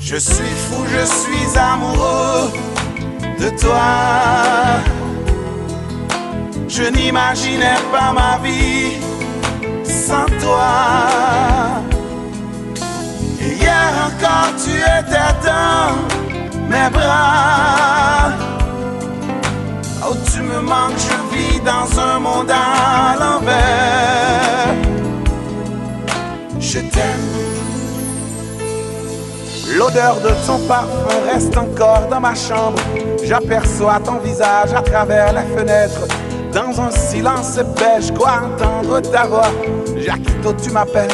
Je suis fou, je suis amoureux de toi. Je n'imaginais pas ma vie sans toi. Et hier encore tu étais dans mes bras. Oh, tu me manques, je vis dans un monde à l'envers. Je t'aime. L'odeur de ton parfum reste encore dans ma chambre. J'aperçois ton visage à travers la fenêtre. Dans un silence épais, je crois entendre ta voix. Jacquito, tu m'appelles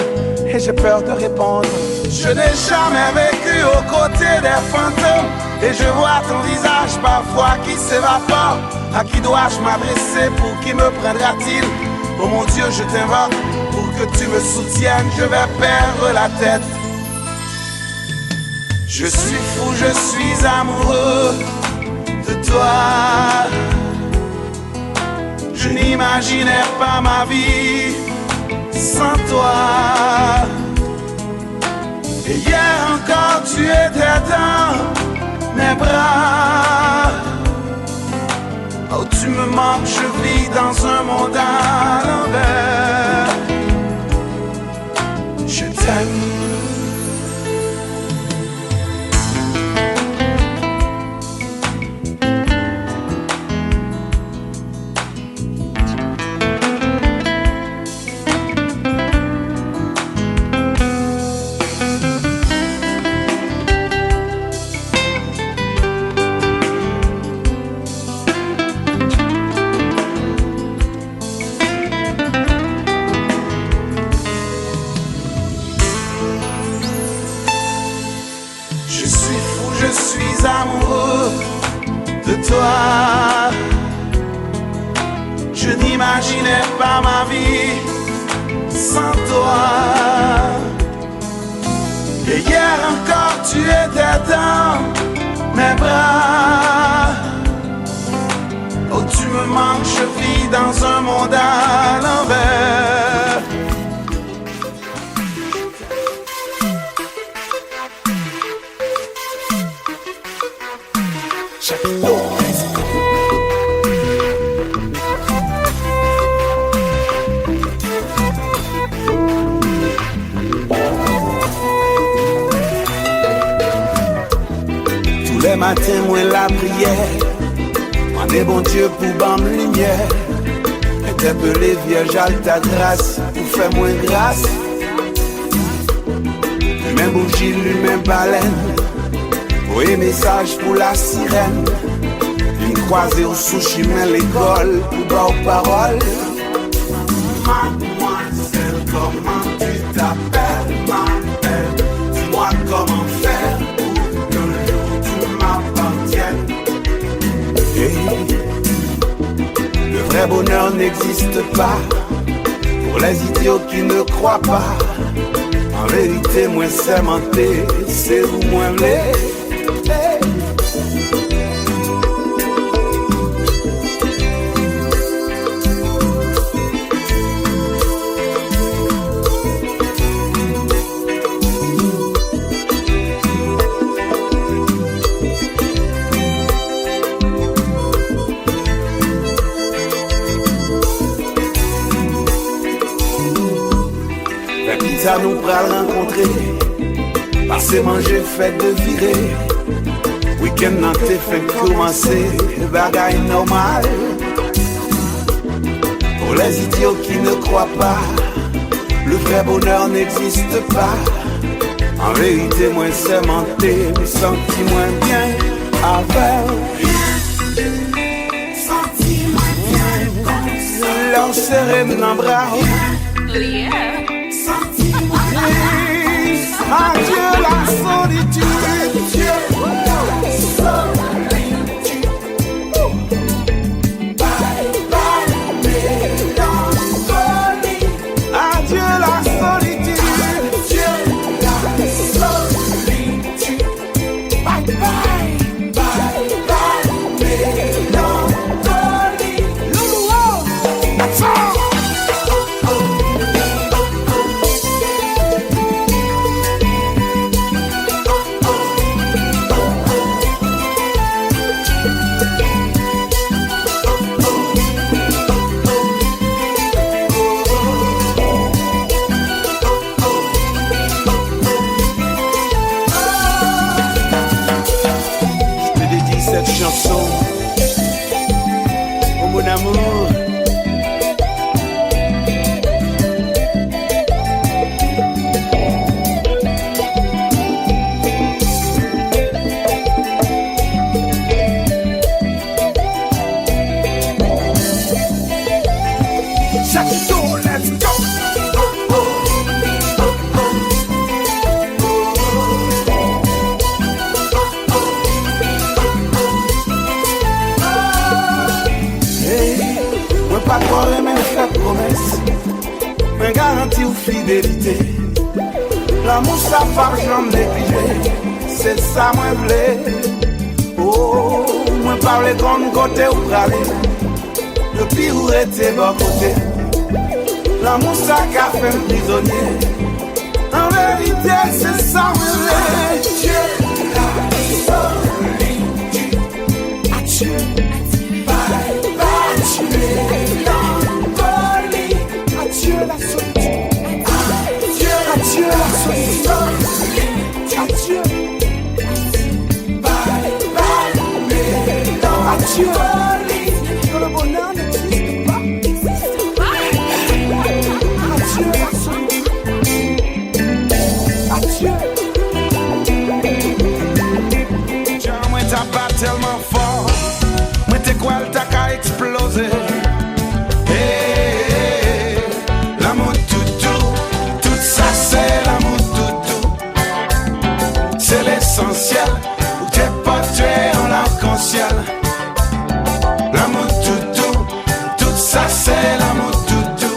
et j'ai peur de répondre. Je n'ai jamais vécu aux côtés des fantômes. Et je vois ton visage parfois qui s'évapore. À qui dois-je m'adresser, pour qui me prendra-t-il? Oh mon Dieu, je t'invoque pour que tu me soutiennes. Je vais perdre la tête. Je suis fou, je suis amoureux de toi. Je n'imaginais pas ma vie sans toi. Et hier encore tu étais dans mes bras. Oh, tu me manques, je vis dans un monde à l'envers. Je t'aime. Amoureux de toi. Je n'imaginais pas ma vie sans toi. Et hier encore tu étais dans mes bras. Oh, tu me manques, je vis dans un monde à l'envers. Tous les matins, moi la prière, on est bon Dieu pour bam lumière. Interpeller Vierge à ta grâce, pour faire moins grâce. Même bougie, même baleine. Oui, message pour la sirène. Une croisée au sushi, mais l'école pour bas aux paroles. Mademoiselle, comment tu t'appelles, ma belle? Dis-moi comment faire pour que le jour tu m'appartiennes. Hey. Le vrai bonheur n'existe pas pour les idiots qui ne croient pas. En vérité, moi c'est menté, c'est vous moi m'lé. Ça nous pral rencontrer, passer manger, fête de virer. Week-end nan te fait commencer, bagaille normal. Pour les idiots qui ne croient pas, le vrai bonheur n'existe pas. En vérité, moi c'est menté, me senti moins bien avec. Senti moins bien comme ça. L'on serré m'en bras. Adieu la solitude. Bye bye mélancolie. Adieu la solitude. Adieu la solitude. Bye bye mélancolie. Loulou, that's all. chanson. Oh mon amour. Let's go. Pas croire mais faire promesse, mais garantie ou fidélité. L'amour ça pas jamais négligé, c'est ça moi v'lais. Oh, moi parler comme côté ou praler, depuis où était bon côté. L'amour ça qu'a fait me prisonnier. En vérité c'est ça moi v'lais. Dieu la solitude, adieu, bye bye Dieu. Adieu la solitude, adieu la solitude, adieu, bye bye, adieu, que le bonheur n'existe pas, adieu la solitude, adieu. Tiens, moi t'as pas tellement fort, moi t'es quoi le tac à exploser. L'amour toutou, tout ça c'est l'amour toutou. C'est l'essentiel, où t'es pas tué en l'arc-en-ciel. L'amour toutou, tout ça c'est l'amour toutou.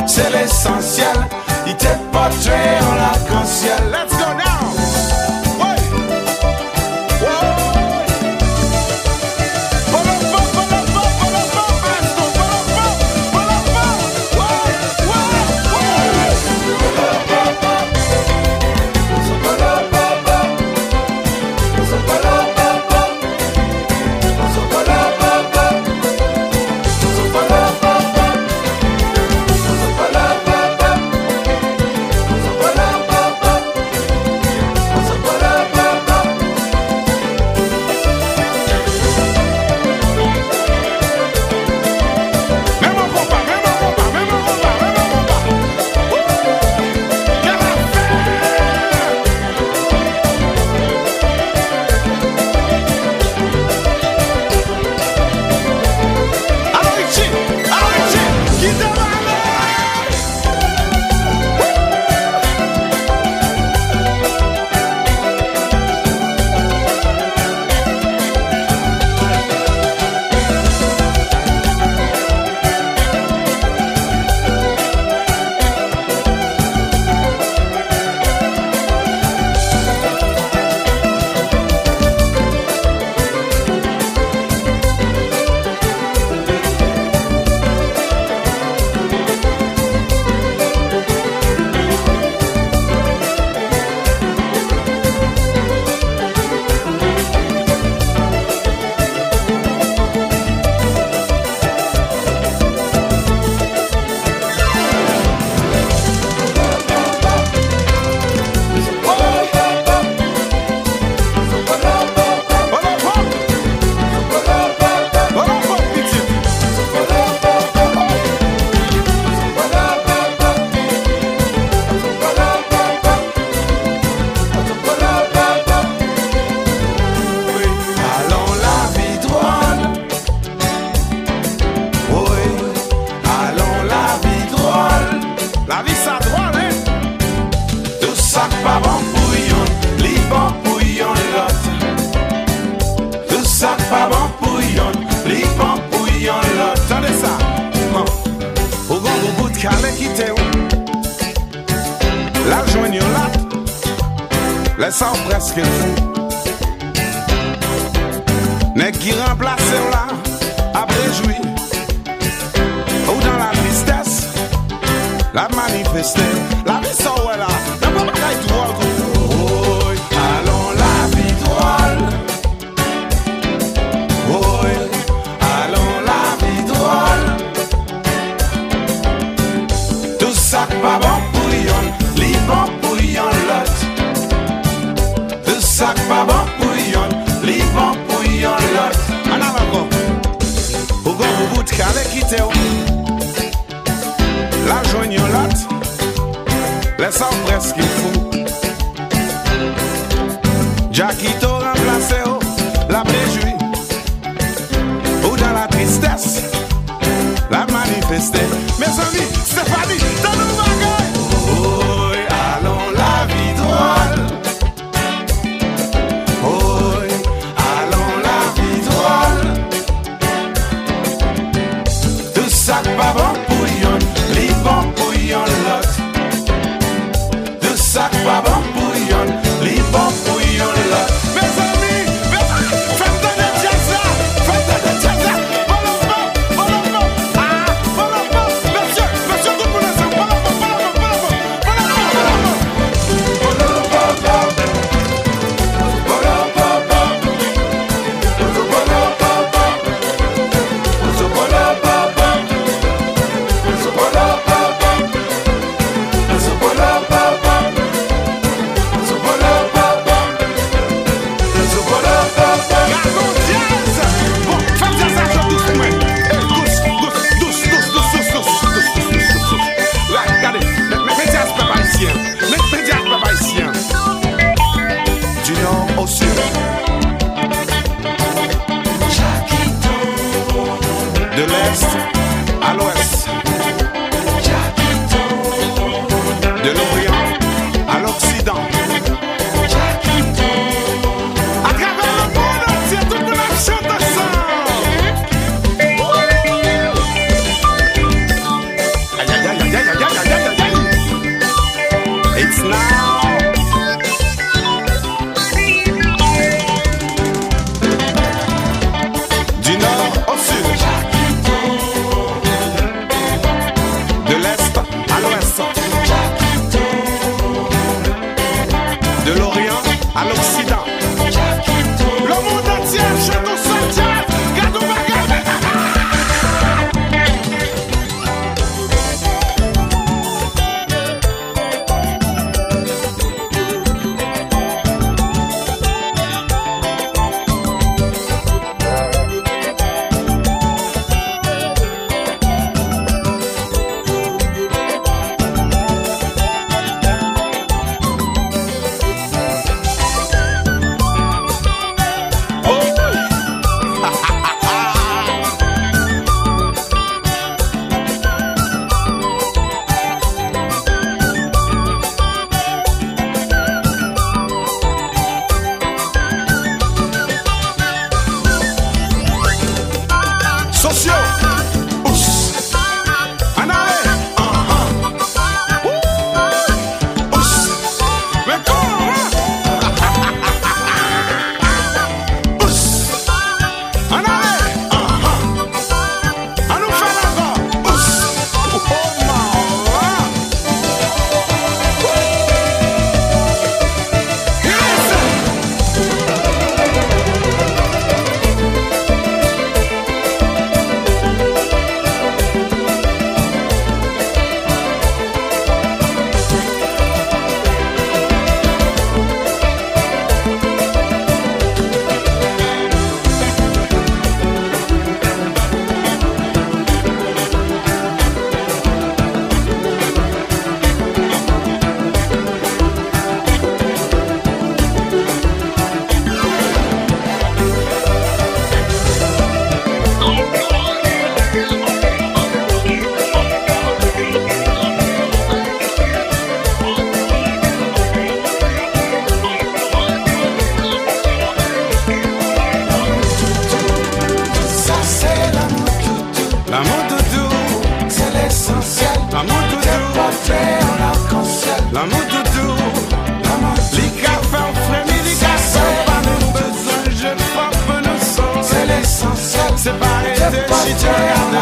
C'est l'essentiel, il t'est pas tué en l'arc-en-ciel. Let's go now! Laissant presque fou. N'est qui remplace là, après joui. Ou dans la tristesse, la manifester. La vie ça ouais là, n'a pas bagaille drôle. Oh, allons la vie drôle. Oh, allons la vie drôle. Tout ça pas bon pour yon, li bon pour yon lot. Tout ça pas bon pour yon, li bon pour qu'avec quitter la joigne l'autre, laisse en presque fou. Jackito remplacé la péjouie, ou dans la tristesse, la manifester. Mes amis, Stéphanie, dans nos bagages. Oh, allons la vie drôle. Oh, allons la vie drôle. Tout ça pas bon pour yon, li bon pour yon l'autre. Tout ça pas bon pour yon, li bon pour yon l'autre. Mes amis, faites de jazz là, faites de jazz là. De l'est à l'ouest, de l'orient à l'occident, à travers le monde entier, tout le monde chante ensemble. Aïe aïe aïe aïe aïe aïe aïe aïe. It's now. Du nord au sud. De l'est à l'ouest, de l'orient à l'occident, le monde entier chante au Saint-Jazz, Gadou Bagay. Sociaux, ous, en arrêt, ous, mais comment, ous, en arrêt, on nous fait encore, ous, oh maman, l'amour doudou, C'est l'essentiel. l'amour doudou, Portrait en arc-en-ciel. l'amour doudou, L'amour, les cafés au frémie, les cafés, pas nous besoin, je frappe nos sons. c'est l'essentiel. C'est pas arrêté, si tu regardes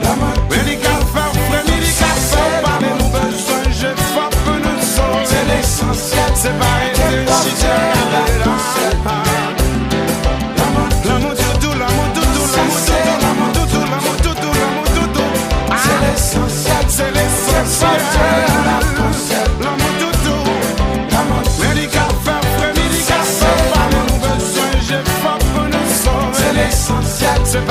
L'amour, mais les cafés au frémie, les cafés, pas nous besoin, je frappe nos sons. c'est l'essentiel. C'est pas arrêté, si tu regardes l'amour doudou, l'amour doudou, l'amour doudou, l'amour doudou, l'amour doudou, l'amour doudou. C'est l'essentiel. C'est l'essentiel. L'amour doudou, médical, frère, médical, pas nous besoin, j'ai pas pour nous sauver. C'est l'essentiel. C'est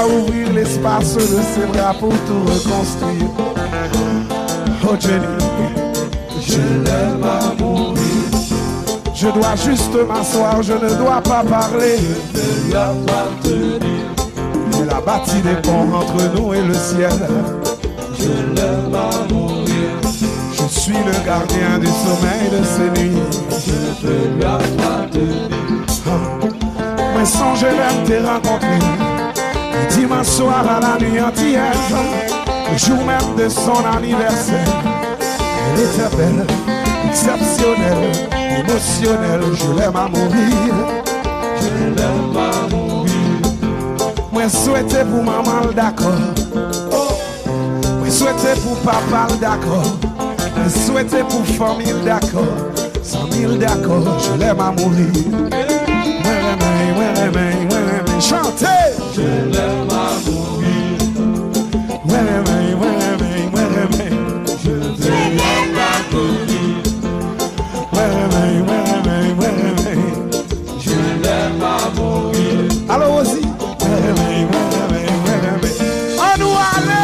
doit ouvrir l'espace de ses bras pour tout reconstruire. Oh Jenny, je l'aime à mourir. Je dois juste m'asseoir, je ne dois pas parler. Je ne lui appartenir. Il a bâti des ponts entre nous et le ciel. Je l'aime à mourir. Je suis le gardien du sommeil de ces nuits. Je peux lui appartenir. Moi songe l'aime te rencontrer. Le dimanche soir à la nuit entière, le jour même de son anniversaire. Elle était belle, exceptionnelle, émotionnelle. Je l'aime à mourir. Je l'aime à mourir. Moi souhaité pour maman d'accord. Moi souhaité pour papa d'accord. Moi souhaité pour famille d'accord. 100 000 d'accord. Je l'aime à mourir. Chantez! Je l'aime à mourir. Je l'aime à mourir. Je l'aime à mourir. Alors aussi. On nous allait.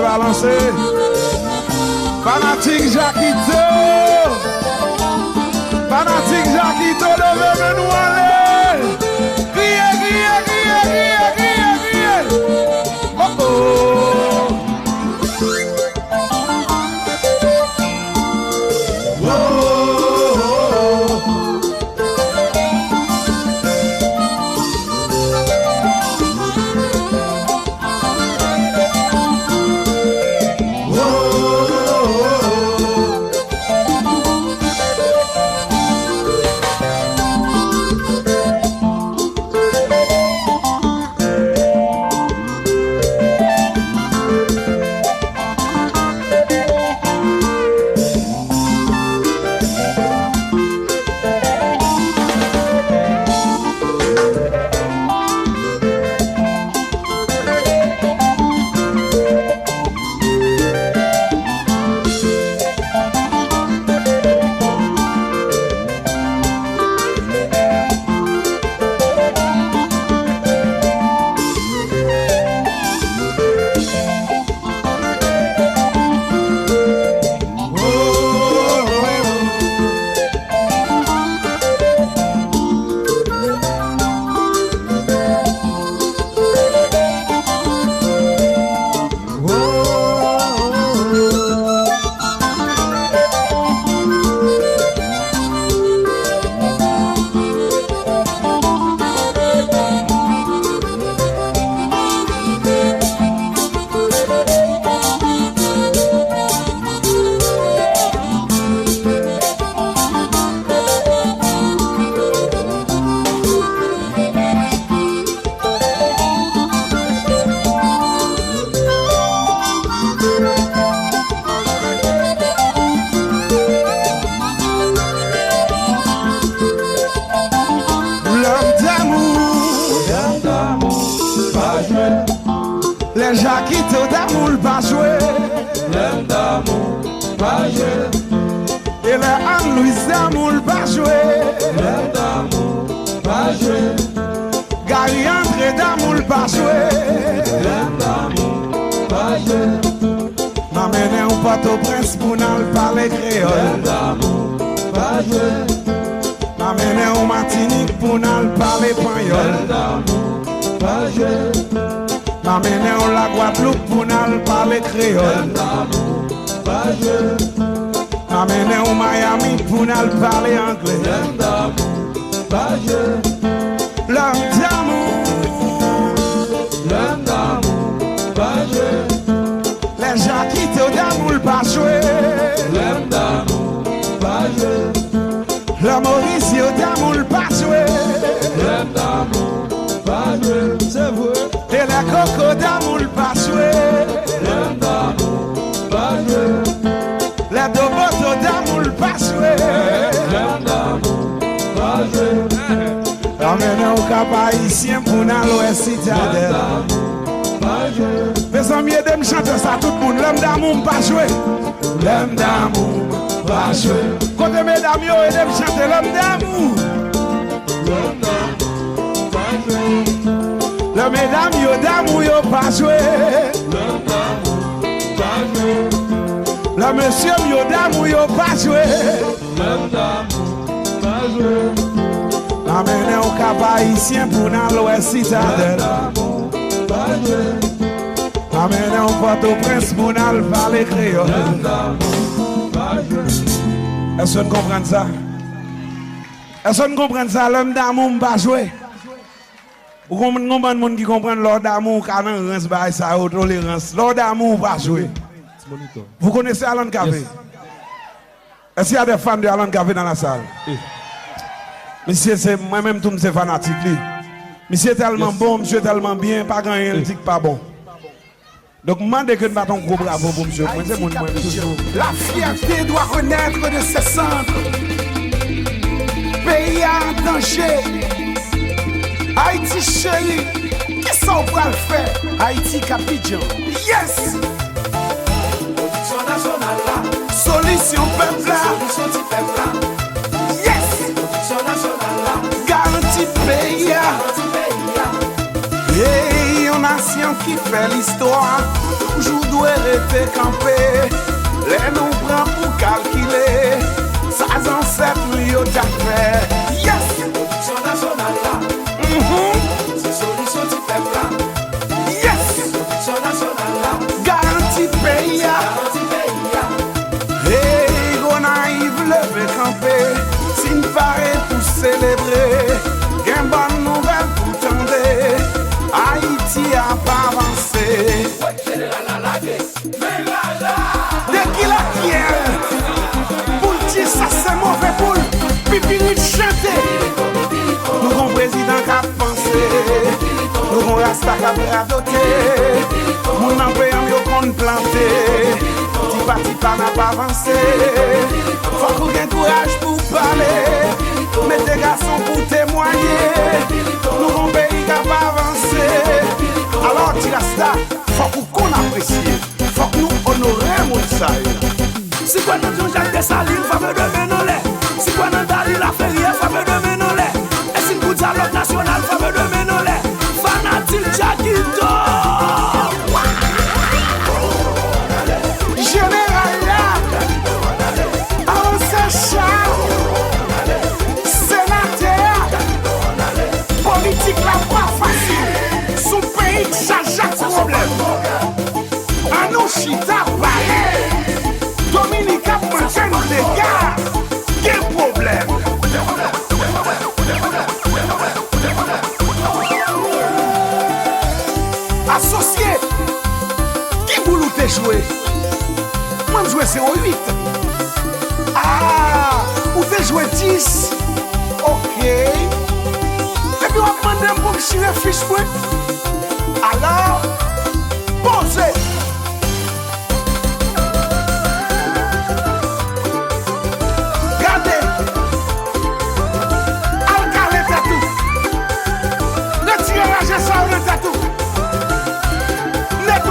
Balancer. Fanatique Jacquito. Fanatique Jacquito, levez nous aller. Criez, criez, criez, criez, criez, criez. Oh oh. Les gens qui te d'amour pas jouer. L'aime d'amour, pas jouer. Et les Anne-Louise d'amour pas jouer. L'aime d'amour, pas jouer. Gary André d'amour pas jouer. L'aime d'amour, pas jouer. M'amener au Port-au-Prince pour nous parler créole. L'aime d'amour, pas jouer. M'amener au Martinique pour nous parler pagnol. L'aime d'amour, pas jouer. M'amener au la Guadeloupe pour nous parler créole. L'aime d'amour, pas jouer. M'amener au Miami pour nous parler anglais. L'aime d'amour, pas jouer. L'homme d'amour, L'aime d'amour, pas jouer. les gens qui te d'amour pas jouer. L'aime d'amour, pas jouer. Le Mauricio d'amour pas jouer. L'aime d'amour, pas jouer. C'est vrai. Et la Coco d'amour pas jouer. L'aime d'amour, pas jouer. Les Doboto d'amour pas jouer. L'aime d'amour, pas jouer. Amener au Cap Haïtien pour nous l'Ouest Citadelle. Pas jouer. Mes amis, de me chanter ça tout le monde. L'homme d'amour pas jouer. L'homme d'amour Pas jouer. côté mesdames, yo, et de me chanter l'homme d'amour. L'aime d'amour, pas jouer. Le mesdames, yo d'amour, yo pas jouer. L'aime d'amour, pas jouer. Le monsieur, yo d'amour, yo pas jouer. L'aime d'amour, pas jouer. Amener au Cap Haïtien pour nous l'Ouest Citadelle. L'amour, pas jouer. Amener au Port-au-Prince pour nous parler créole. L'aime d'amour, pas jouer. Est-ce que vous comprenez ça? Est-ce que vous comprenez ça? L'homme d'amour pas jouer. Vous comprenez les gens qui comprennent l'ordre d'amour, canon, rince, bail, ça, tolérance. L'ordre d'amour pas jouer. Vous connaissez Alan Café? Est-ce qu'il y a des fans de Alan Café dans la salle? Monsieur, c'est moi-même, tout c'est fanatique. Monsieur est tellement bon, monsieur est tellement bien, pas grand rien, dit pas bon. Donc, demandez que nous battons un gros bravo pour monsieur. Moi, c'est mon toujours. La fierté doit renaître de ses cendres. Pays en danger. Haïti chérie, qu'est-ce qu'on va le faire? Haïti Capidjan. Yes! Solution peuple là. Yes! Garantie pays. Et une nation qui fait l'histoire, toujours doit rester campé. Les nous prend pour calculer, ça ancêtres lui au déjà fait. Yes! Yes! Garantie pays. Hey, go naïve, levé campé. Si nous paraît pour célébrer, gain bonne nouvelle pour tendre. Haïti a pas avancé. Dès qu'il a pierre, pour dire ça c'est mauvais pour pipi de chanter. Nous avons président qui a pensé, nous avons Rasta qui a bradoté, mon employant yo qu'on planté, Tipa n'a pas avancé. Faut qu'on ait courage pour parler, mais des garçons pour témoigner. Nous avons pays qui a pas avancé. Alors Tirasta, faut qu'on apprécie, faut que nous honorions Moussaï. Si quoi nous Jacques Dessalines, fameux de Ménolais. Si quoi nous Dali la Ferrière, fameux de Ménolais. Et si nous dialogue national, fameux de Ménolais. Fanatique Jaquito. Général là, ancien Charles, sénateur, politique la pas facile. Son pays charge de problème. Anouchita Ballet, Dominica Manchen des gars, quel problème? Associé, qui boulot t'es joué? Moi je joué 08. Ah, ou t'es joué 10. Ok. Et puis on va demander pour me chier fiche moi. Alors, posez. Regardez. Alcalé tatou. Retirez la gestion de tatou. Net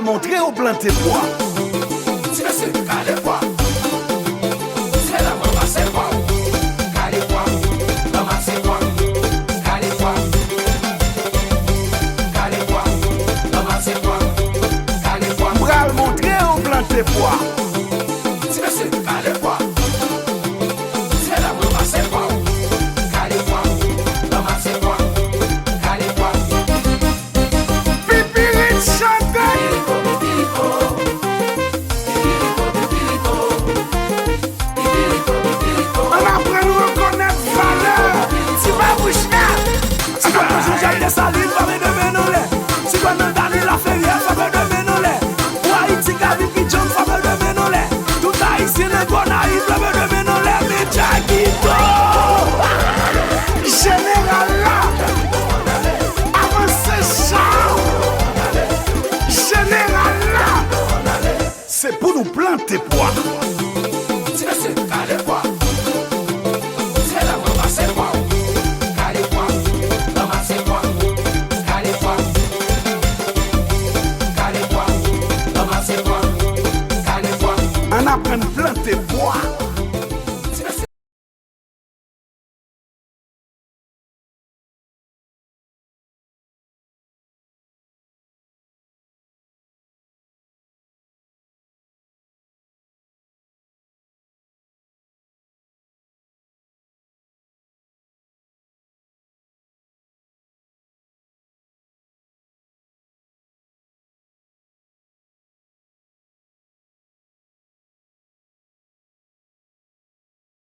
montrer au planter poids. C'est calé quoi? C'est la maman, c'est quoi? Calé quoi? Maman, c'est quoi? Calé quoi? Calé quoi? Maman, c'est quoi? Calé quoi? Bral montrer au planter poids. C'est calé quoi? C'est la maman, c'est quoi? Calé quoi? Maman, c'est quoi? Calé quoi? Pipirit chante. On apprend à nous reconnaître valeur. Si pas bouche là. Si pas toujours j'ai des salines, pas me de menolé. Si pas me donner la ferrière, pas me de menolé. Ou Haïti, Gabi, Pigeon, pas me de menolé. Tout Haïti, le bon Haïti, pas me de menolé. Mais Jaguito. Général là. Avancez chant. Général là. C'est pour nous planter poids.